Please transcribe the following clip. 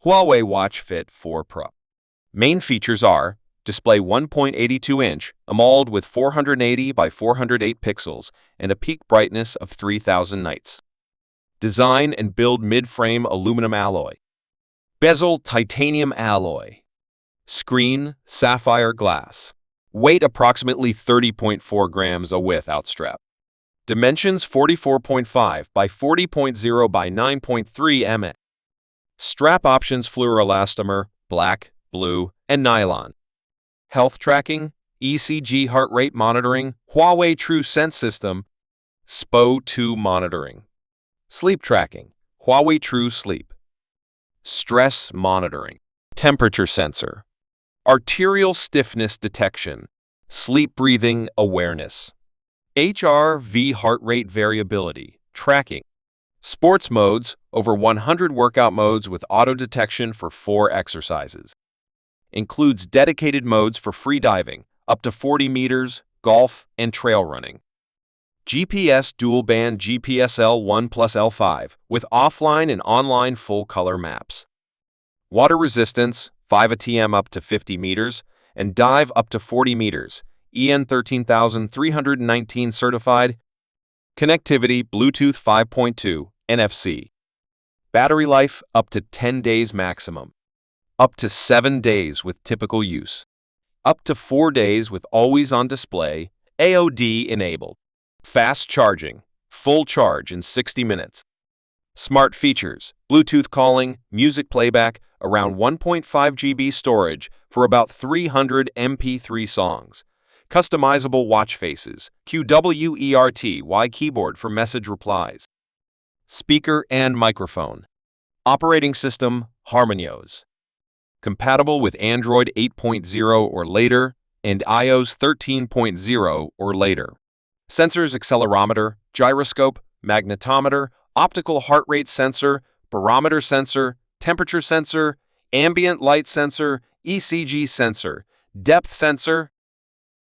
Huawei Watch Fit 4 Pro. Main features are display 1.82-inch, AMOLED with 480 by 408 pixels and a peak brightness of 3000 nits. Design and build mid-frame aluminum alloy. Bezel titanium alloy. Screen sapphire glass. Weight approximately 30.4 grams a without strap. Dimensions 44.5 by 40.0 by 9.3 mm. Strap options fluoroelastomer, black, blue, and nylon. Health tracking, ECG heart rate monitoring, Huawei True Sense System, SPO2 monitoring. Sleep tracking, Huawei True Sleep. Stress monitoring, temperature sensor. Arterial stiffness detection, sleep breathing awareness. HRV heart rate variability, tracking. Sports modes, over 100 workout modes with auto detection for 4 exercises. Includes dedicated modes for free diving, up to 40 meters, golf, and trail running. GPS dual-band GPS L1 plus L5 with offline and online full-color maps. Water resistance, 5 ATM up to 50 meters, and dive up to 40 meters, EN 13319 certified. Connectivity, Bluetooth 5.2, NFC. Battery life, up to 10 days maximum. Up to 7 days with typical use. Up to 4 days with always-on display, AOD enabled. Fast charging, full charge in 60 minutes. Smart features, Bluetooth calling, music playback, around 1.5 GB storage for about 300 MP3 songs. Customizable watch faces, QWERTY keyboard for message replies. Speaker and microphone. Operating system, HarmonyOS. Compatible with Android 8.0 or later and iOS 13.0 or later. Sensors, accelerometer, gyroscope, magnetometer, optical heart rate sensor, barometer sensor, temperature sensor, ambient light sensor, ECG sensor, depth sensor,